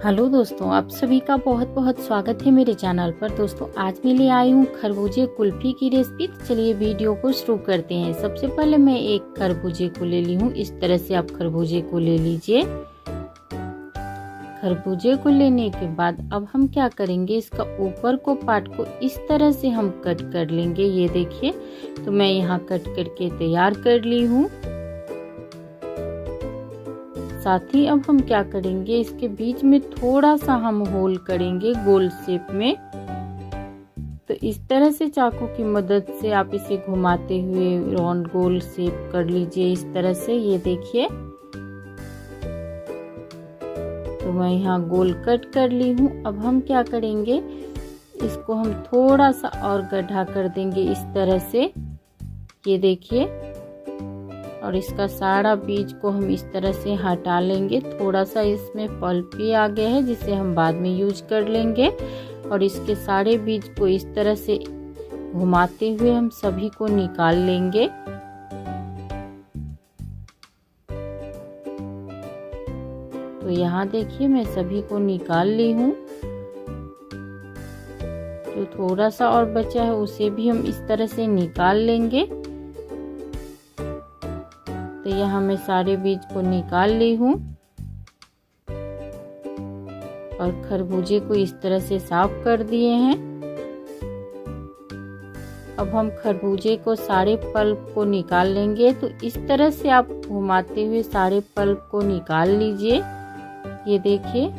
Hello दोस्तों, आप सभी का बहुत बहुत स्वागत है मेरे चैनल पर। दोस्तों आज मैं ले आई हूँ खरबूजे कुल्फी की रेसिपी। तो चलिए वीडियो को शुरू करते हैं। सबसे पहले मैं एक खरबूजे को ले ली हूँ। इस तरह से आप खरबूजे को ले लीजिए। खरबूजे को लेने के बाद अब हम क्या करेंगे, इसका ऊपर को पार्ट को इस तरह से हम कट कर लेंगे। ये देखिए, तो मैं यहाँ कट करके तैयार कर ली हूँ। साथ ही अब हम क्या करेंगे, इसके बीच में थोड़ा सा हम होल करेंगे गोल शेप में। तो इस तरह से चाकू की मदद से आप इसे घुमाते हुए राउंड गोल शेप कर लीजिए इस तरह से। ये देखिए, तो मैं यहाँ गोल कट कर ली हूँ। अब हम क्या करेंगे, इसको हम थोड़ा सा और गड्ढा कर देंगे इस तरह से। ये देखिए, और इसका सारा बीज को हम इस तरह से हटा लेंगे। थोड़ा सा इसमें पल्प भी आ गया है जिसे हम बाद में यूज कर लेंगे। और इसके सारे बीज को इस तरह से घुमाते हुए हम सभी को निकाल लेंगे। तो यहाँ देखिए, मैं सभी को निकाल ली हूँ। जो थोड़ा सा और बचा है उसे भी हम इस तरह से निकाल लेंगे। तो यहाँ मैं सारे बीज को निकाल ली हूँ और खरबूजे को इस तरह से साफ कर दिए हैं। अब हम खरबूजे को सारे पल्प को निकाल लेंगे। तो इस तरह से आप घुमाते हुए सारे पल्प को निकाल लीजिए। ये देखिए,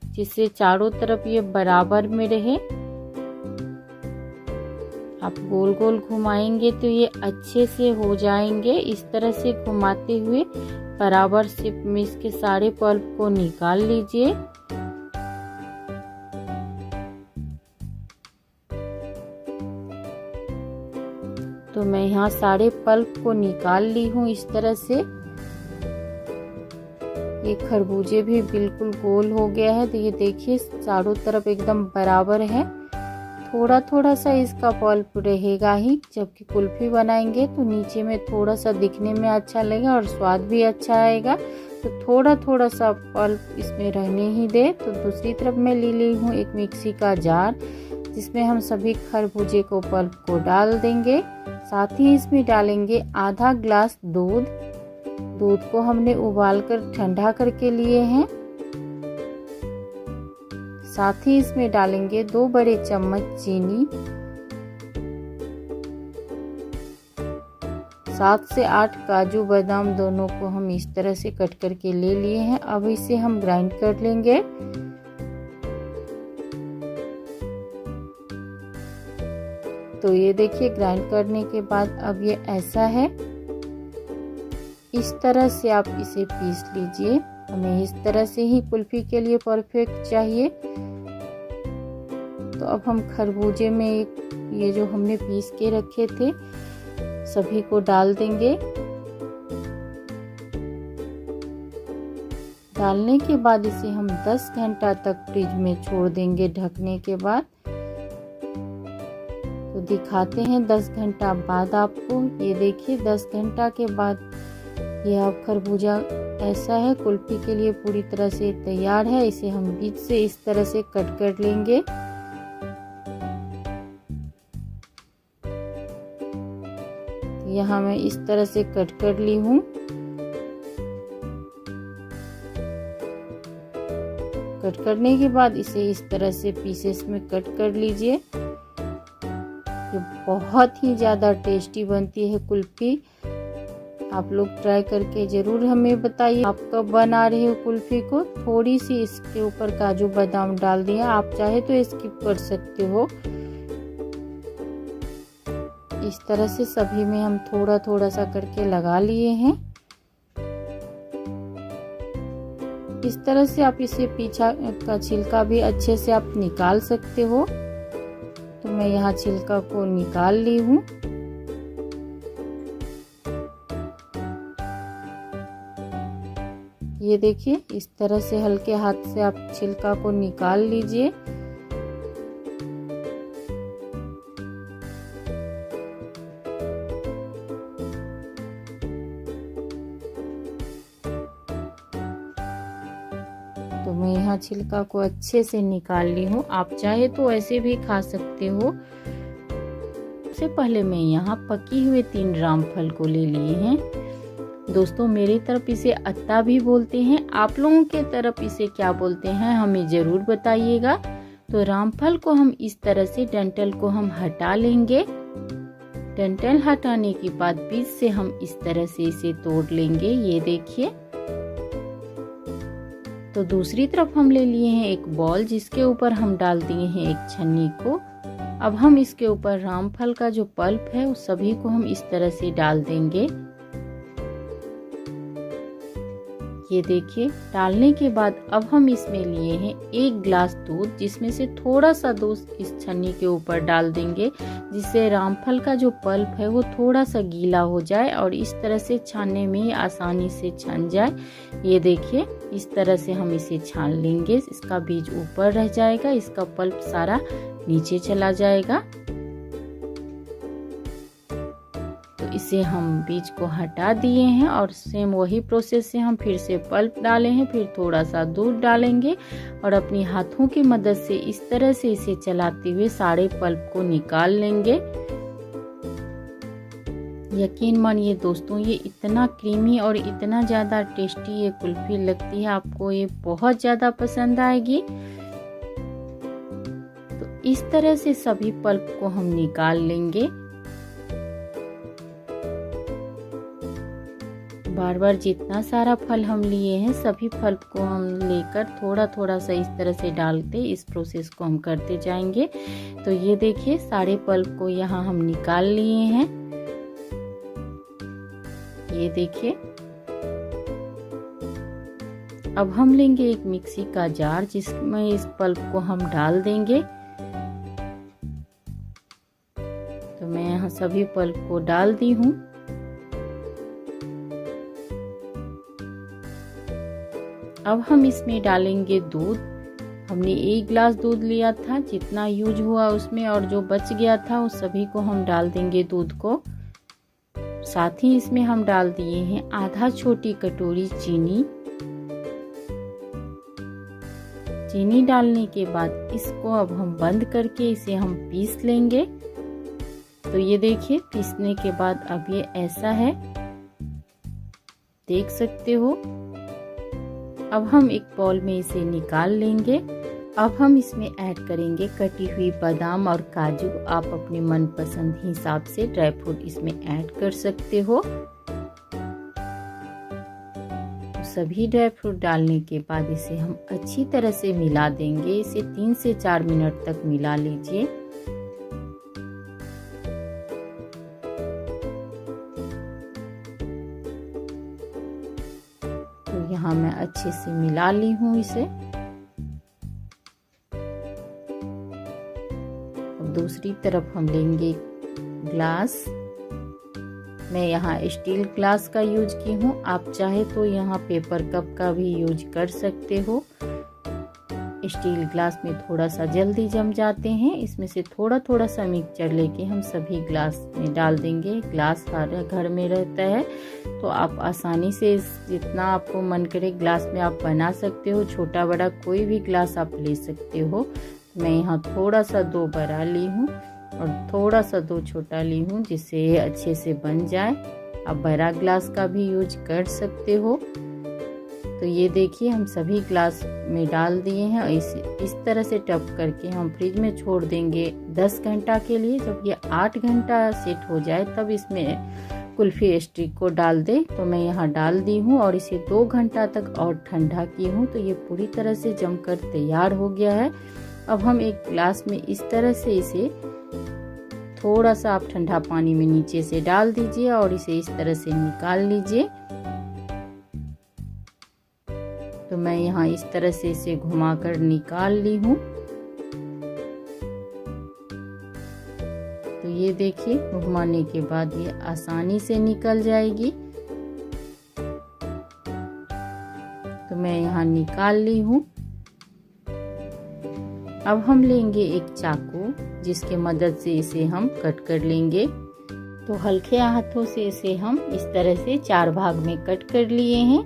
जिससे चारों तरफ ये बराबर में रहे। आप गोल गोल घुमाएंगे तो ये अच्छे से हो जाएंगे। इस तरह से घुमाते हुए बराबर शेप में इसके सारे पल्प को निकाल लीजिए। तो मैं यहाँ सारे पल्प को निकाल ली हूँ इस तरह से। ये खरबूजे भी बिल्कुल गोल हो गया है। तो ये देखिए, चारों तरफ एकदम बराबर है। थोड़ा थोड़ा सा इसका पल्प रहेगा ही, जबकि कुल्फी बनाएंगे तो नीचे में थोड़ा सा दिखने में अच्छा लगेगा और स्वाद भी अच्छा आएगा। तो थोड़ा थोड़ा सा पल्प इसमें रहने ही दे। तो दूसरी तरफ मैं ले ली हूँ एक मिक्सी का जार, जिसमें हम सभी खरबूजे को पल्प को डाल देंगे। साथ ही इसमें डालेंगे आधा ग्लास दूध। दूध को हमने उबाल कर ठंडा करके लिए हैं। साथ ही इसमें डालेंगे 2 बड़े चम्मच चीनी। 7 से 8 काजू बादाम दोनों को हम इस तरह से कट करके ले लिए हैं। अब इसे हम ग्राइंड कर लेंगे। तो ये देखिए, ग्राइंड करने के बाद अब ये ऐसा है। इस तरह से आप इसे पीस लीजिए। हमें इस तरह से ही कुल्फी के लिए परफेक्ट चाहिए। तो अब हम खरबूजे में ये जो हमने पीस के रखे थे सभी को डाल देंगे। डालने के बाद इसे हम 10 घंटा तक फ्रिज में छोड़ देंगे ढकने के बाद। तो दिखाते हैं 10 घंटा बाद आपको। ये देखिए, 10 घंटा के बाद यह खरबूजा ऐसा है, कुल्फी के लिए पूरी तरह से तैयार है। इसे हम बीच से इस तरह से कट कर लेंगे। यहाँ मैं इस तरह से कट कर ली हूँ। कट करने के बाद इसे इस तरह से पीसेस में कट कर लीजिए। ये बहुत ही ज़्यादा टेस्टी बनती है कुल्फी। आप लोग ट्राई करके ज़रूर हमें बताइए आप कब बना रहे हो कुल्फी को। थोड़ी सी इसके ऊपर काजू बादाम डाल दिया, आप चाहे तो स्किप कर सकते हो। इस तरह से सभी में हम थोड़ा थोड़ा सा करके लगा लिए हैं। इस तरह से आप इसे पीछा का छिलका भी अच्छे से आप निकाल सकते हो। तो मैं यहाँ छिलका को निकाल ली हूँ। ये देखिए, इस तरह से हल्के हाथ से आप छिलका को निकाल लीजिए। तो मैं मैं यहाँ छिलका को अच्छे से निकाल ली हूँ। आप चाहे तो ऐसे भी खा सकते हो। सबसे पहले मैं यहाँ पकी हुए 3 रामफल को ले लिए हैं। दोस्तों मेरी तरफ इसे अत्ता भी बोलते हैं, आप लोगों के तरफ इसे क्या बोलते हैं हमें ज़रूर बताइएगा। तो रामफल को हम इस तरह से डंठल को हम हटा लेंगे। डंठल हटाने के बाद बीच से हम इस तरह से इसे तोड़ लेंगे। ये देखिए। तो दूसरी तरफ हम ले लिए हैं एक बॉल, जिसके ऊपर हम डाल दिए हैं एक छन्नी को। अब हम इसके ऊपर रामफल का जो पल्प है उस सभी को हम इस तरह से डाल देंगे। ये देखिए। डालने के बाद अब हम इसमें लिए हैं 1 गिलास दूध, जिसमें से थोड़ा सा दूध इस छन्नी के ऊपर डाल देंगे, जिससे रामफल का जो पल्प है वो थोड़ा सा गीला हो जाए और इस तरह से छानने में आसानी से छन जाए। ये देखिए, इस तरह से हम इसे छान लेंगे। इसका बीज ऊपर रह जाएगा, इसका पल्प सारा नीचे चला जाएगा। तो इसे हम बीज को हटा दिए हैं और सेम वही प्रोसेस से हम फिर से पल्प डाले हैं, फिर थोड़ा सा दूध डालेंगे और अपनी हाथों की मदद से इस तरह से इसे चलाते हुए सारे पल्प को निकाल लेंगे। यकीन मानिए दोस्तों, ये इतना क्रीमी और इतना ज़्यादा टेस्टी ये कुल्फी लगती है, आपको ये बहुत ज़्यादा पसंद आएगी। तो इस तरह से सभी पल्प को हम निकाल लेंगे। बार बार जितना सारा फल हम लिए हैं सभी फल को हम लेकर थोड़ा थोड़ा सा इस तरह से डालते इस प्रोसेस को हम करते जाएंगे। तो ये देखिए, सारे पल्प को यहाँ हम निकाल लिए हैं। ये देखिए। अब हम लेंगे एक मिक्सी का जार, जिसमें इस पल्प को हम डाल देंगे। तो मैं यहाँ सभी पल्प को डाल दी हूँ। अब हम इसमें डालेंगे दूध। हमने 1 गिलास दूध लिया था, जितना यूज हुआ उसमें और जो बच गया था उस सभी को हम डाल देंगे दूध को। साथ ही इसमें हम डाल दिए हैं आधा छोटी कटोरी चीनी। चीनी डालने के बाद इसको अब हम बंद करके इसे हम पीस लेंगे। तो ये देखिए, पीसने के बाद अब ये ऐसा है, देख सकते हो। अब हम एक बाउल में इसे निकाल लेंगे। अब हम इसमें ऐड करेंगे कटी हुई बादाम और काजू। आप अपने मनपसंद हिसाब से ड्राई फ्रूट इसमें ऐड कर सकते हो। सभी ड्राई फ्रूट डालने के बाद इसे हम अच्छी तरह से मिला देंगे। इसे 3 से 4 मिनट तक मिला लीजिए। तो यहाँ मैं अच्छे से मिला ली हूँ इसे। अब दूसरी तरफ हम लेंगे ग्लास। मैं यहाँ स्टील ग्लास का यूज की हूँ, आप चाहे तो यहाँ पेपर कप का भी यूज कर सकते हो। स्टील ग्लास में थोड़ा सा जल्दी जम जाते हैं। इसमें से थोड़ा थोड़ा सा मिक्सचर लेके हम सभी ग्लास में डाल देंगे। ग्लास हर घर में रहता है, तो आप आसानी से जितना आपको मन करे ग्लास में आप बना सकते हो। छोटा बड़ा कोई भी ग्लास आप ले सकते हो। मैं यहाँ थोड़ा सा 2 बड़ा ली हूँ और थोड़ा सा 2 छोटा ली हूँ, जिससे ये अच्छे से बन जाए। आप बड़ा ग्लास का भी यूज कर सकते हो। तो ये देखिए, हम सभी ग्लास में डाल दिए हैं। इस तरह से टप करके हम फ्रिज में छोड़ देंगे 10 घंटा के लिए। जब ये 8 घंटा सेट हो जाए तब इसमें कुल्फी स्टिक को डाल दे। तो मैं यहाँ डाल दी हूँ और इसे 2 घंटा तक और ठंडा की हूँ। तो ये पूरी तरह से जमकर तैयार हो गया है। अब हम एक ग्लास में इस तरह से इसे थोड़ा सा आप ठंडा पानी में नीचे से डाल दीजिए और इसे इस तरह से निकाल लीजिए। तो मैं यहाँ इस तरह से इसे घुमाकर निकाल ली हूँ। तो ये देखिए, घुमाने के बाद ये आसानी से निकल जाएगी। तो मैं यहाँ निकाल ली हूँ। अब हम लेंगे एक चाकू, जिसके मदद से इसे हम कट कर लेंगे। तो हल्के हाथों से इसे हम इस तरह से 4 भाग में कट कर लिए हैं।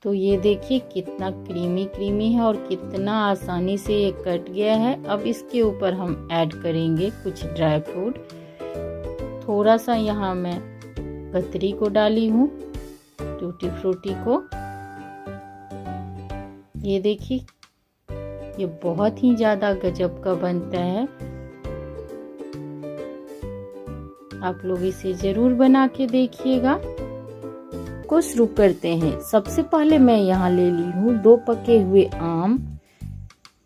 तो ये देखिए कितना क्रीमी क्रीमी है और कितना आसानी से ये कट गया है। अब इसके ऊपर हम ऐड करेंगे कुछ ड्राई फ्रूट। थोड़ा सा यहाँ मैं कतरी को डाली हूँ, टूटी फ्रूटी को। ये देखिए ये बहुत ही ज्यादा गजब का बनता है। आप लोग इसे जरूर बना के देखिएगा। को शुरू करते हैं। सबसे पहले मैं यहाँ ले ली हूँ 2 पके हुए आम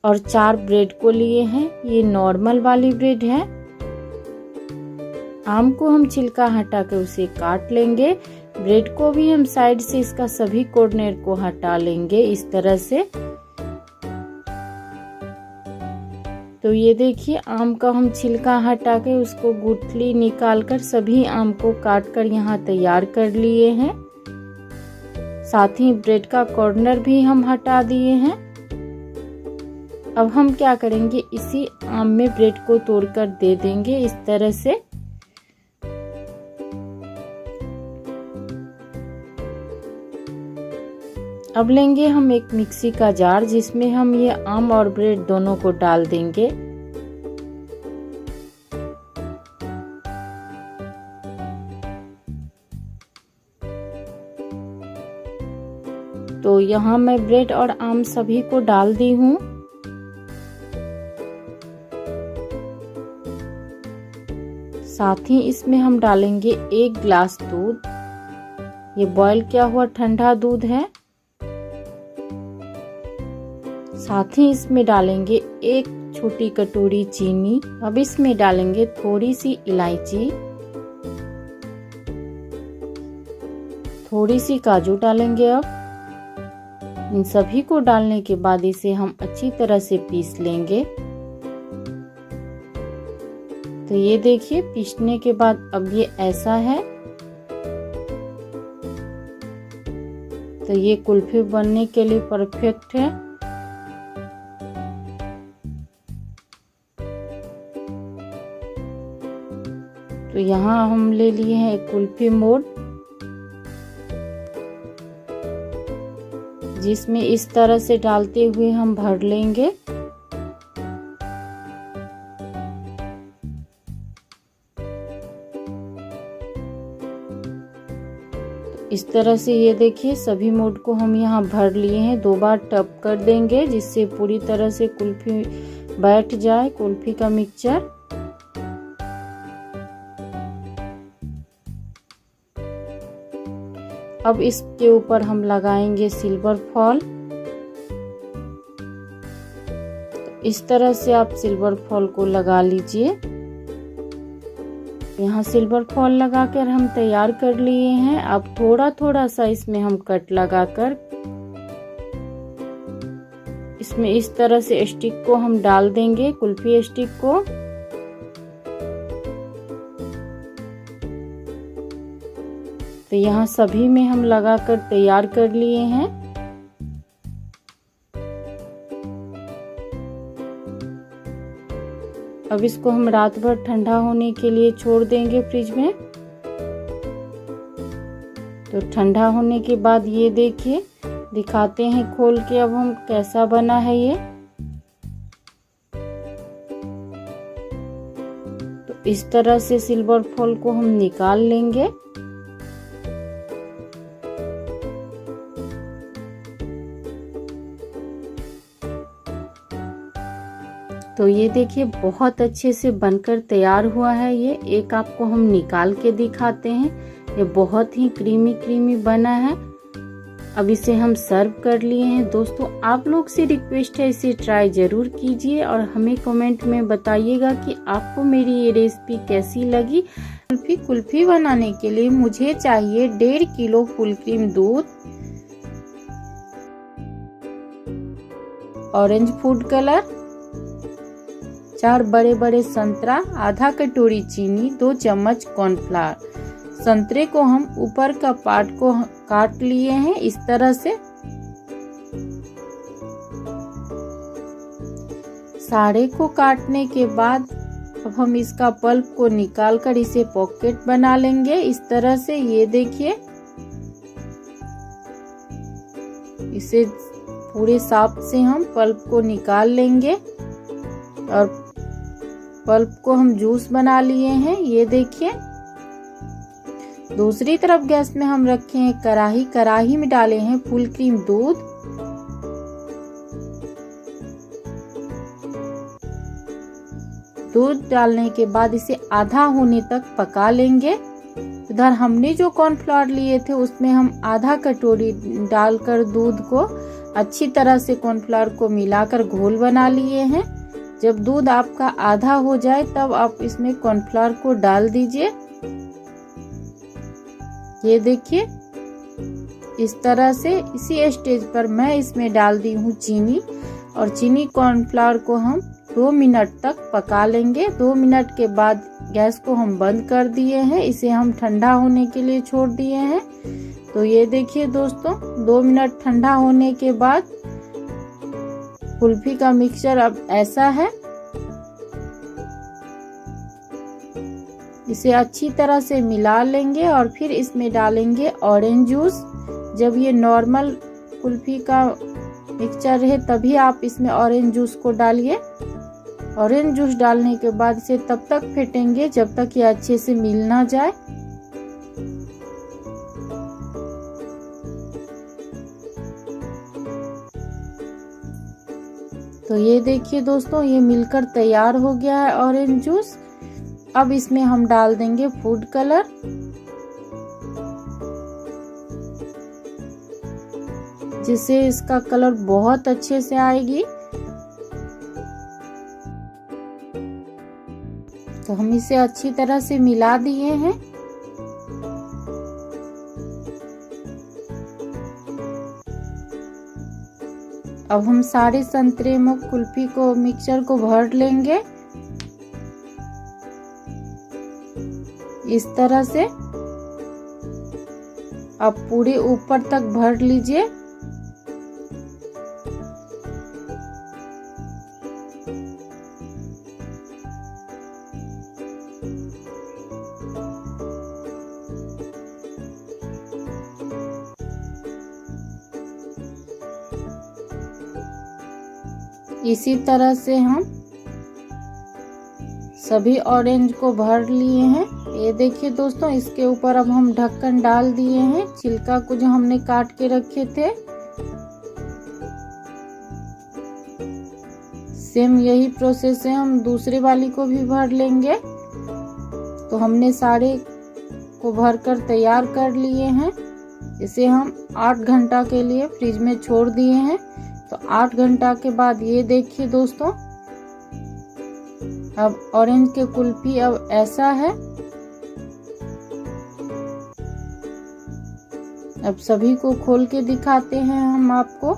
और 4 ब्रेड को लिए हैं। ये नॉर्मल वाली ब्रेड है। आम को हम छिलका हटा कर उसे काट लेंगे। ब्रेड को भी हम साइड से इसका सभी कॉर्नर को हटा लेंगे इस तरह से। तो ये देखिए आम का हम छिलका हटा के उसको गुठली निकाल कर सभी आम को काट कर यहाँ तैयार कर लिए हैं। साथ ही ब्रेड का कॉर्नर भी हम हटा दिए हैं। अब हम क्या करेंगे, इसी आम में ब्रेड को तोड़कर दे देंगे इस तरह से। अब लेंगे हम एक मिक्सी का जार जिसमें हम ये आम और ब्रेड दोनों को डाल देंगे। तो यहाँ मैं ब्रेड और आम सभी को डाल दी हूँ। साथ ही इसमें हम डालेंगे 1 गिलास दूध। ये बॉयल किया हुआ ठंडा दूध है। साथ ही इसमें डालेंगे 1 छोटी कटोरी चीनी। अब इसमें डालेंगे थोड़ी सी इलायची, थोड़ी सी काजू डालेंगे। अब इन सभी को डालने के बाद इसे हम अच्छी तरह से पीस लेंगे। तो ये देखिए पीसने के बाद अब ये ऐसा है। तो ये कुल्फी बनने के लिए परफेक्ट है। तो यहाँ हम ले लिए हैं एक कुल्फी मोल्ड जिसमें इस तरह से डालते हुए हम भर लेंगे। इस तरह से ये देखिए सभी मोल्ड को हम यहाँ भर लिए हैं। 2 बार टप कर देंगे जिससे पूरी तरह से कुल्फी बैठ जाए, कुल्फी का मिक्सचर। अब इसके ऊपर हम लगाएंगे सिल्वर फॉल। तो इस तरह से आप सिल्वर फॉल को लगा लीजिए। यहाँ सिल्वर फॉल लगाकर हम तैयार कर लिए हैं। अब थोड़ा थोड़ा सा इसमें हम कट लगाकर इसमें इस तरह से स्टिक को हम डाल देंगे, कुल्फी स्टिक को। तो यहाँ सभी में हम लगाकर तैयार कर लिए हैं। अब इसको हम रात भर ठंडा होने के लिए छोड़ देंगे फ्रिज में। तो ठंडा होने के बाद ये देखिए दिखाते हैं खोल के अब हम कैसा बना है ये। तो इस तरह से सिल्वर फॉल को हम निकाल लेंगे। तो ये देखिए बहुत अच्छे से बनकर तैयार हुआ है। ये एक आपको हम निकाल के दिखाते हैं। ये बहुत ही क्रीमी क्रीमी बना है। अब इसे हम सर्व कर लिए हैं। दोस्तों आप लोग से रिक्वेस्ट है इसे ट्राई जरूर कीजिए और हमें कमेंट में बताइएगा कि आपको मेरी ये रेसिपी कैसी लगी। कुल्फी बनाने के लिए मुझे चाहिए 1.5 किलो फुल क्रीम दूध, ऑरेंज फूड कलर, 4 बड़े बड़े संतरा, आधा कटोरी चीनी, 2 चम्मच कॉर्नफ्लावर। संतरे को हम ऊपर का पार्ट को काट लिए हैं इस तरह से। सारे को काटने के बाद अब हम इसका पल्प को निकाल कर इसे पॉकेट बना लेंगे इस तरह से। ये देखिए इसे पूरे साफ से हम पल्प को निकाल लेंगे और पल्प को हम जूस बना लिए हैं। ये देखिए, दूसरी तरफ गैस में हम रखे हैं कढ़ाई। कढ़ाई में डाले हैं फुल क्रीम दूध। दूध डालने के बाद इसे आधा होने तक पका लेंगे। इधर हमने जो कॉर्नफ्लावर लिए थे उसमें हम आधा कटोरी डालकर दूध को अच्छी तरह से कॉर्नफ्लावर को मिलाकर घोल बना लिए हैं। जब दूध आपका आधा हो जाए तब आप इसमें कॉर्नफ्लावर को डाल दीजिए। ये देखिए, इस तरह से इसी स्टेज पर मैं इसमें डाल दी हूँ चीनी, और चीनी कॉर्नफ्लावर को हम 2 मिनट तक पका लेंगे। 2 मिनट के बाद गैस को हम बंद कर दिए हैं। इसे हम ठंडा होने के लिए छोड़ दिए हैं। तो ये देखिए दोस्तों, 2 मिनट ठंडा होने के बाद कुल्फी का मिक्सचर अब ऐसा है। इसे अच्छी तरह से मिला लेंगे और फिर इसमें डालेंगे ऑरेंज जूस। जब ये नॉर्मल कुल्फी का मिक्सचर है तभी आप इसमें ऑरेंज जूस को डालिए। ऑरेंज जूस डालने के बाद इसे तब तक फेंटेंगे जब तक ये अच्छे से मिल ना जाए। तो ये देखिए दोस्तों, ये मिलकर तैयार हो गया है ऑरेंज जूस। अब इसमें हम डाल देंगे फूड कलर। जिससे इसका कलर बहुत अच्छे से आएगी। तो हम इसे अच्छी तरह से मिला दिए हैं। अब हम सारे संतरे मुख कुल्फी को मिक्सचर को भर लेंगे इस तरह से। अब पूरे ऊपर तक भर लीजिए। इसी तरह से हम सभी ऑरेंज को भर लिए हैं। ये देखिए दोस्तों, इसके ऊपर अब हम ढक्कन डाल दिए हैं छिलका को जो हमने काट के रखे थे। सेम यही प्रोसेस है, हम दूसरे वाली को भी भर लेंगे। तो हमने सारे को भरकर तैयार कर लिए हैं। इसे हम 8 घंटा के लिए फ्रिज में छोड़ दिए हैं। तो 8 घंटा के बाद ये देखिए दोस्तों, अब ऑरेंज के कुल्फी अब ऐसा है। अब सभी को खोल के दिखाते हैं हम आपको।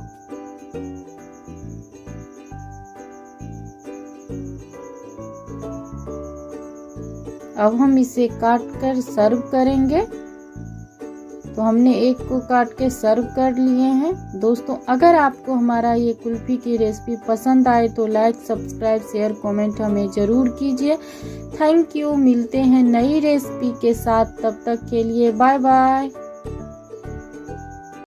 अब हम इसे काट कर सर्व करेंगे। तो हमने एक को काट के सर्व कर लिए हैं। दोस्तों, अगर आपको हमारा ये कुल्फी की रेसिपी पसंद आए तो लाइक, सब्सक्राइब, शेयर, कमेंट हमें ज़रूर कीजिए। Thank you. मिलते हैं नई रेसिपी के साथ, तब तक के लिए बाय बाय।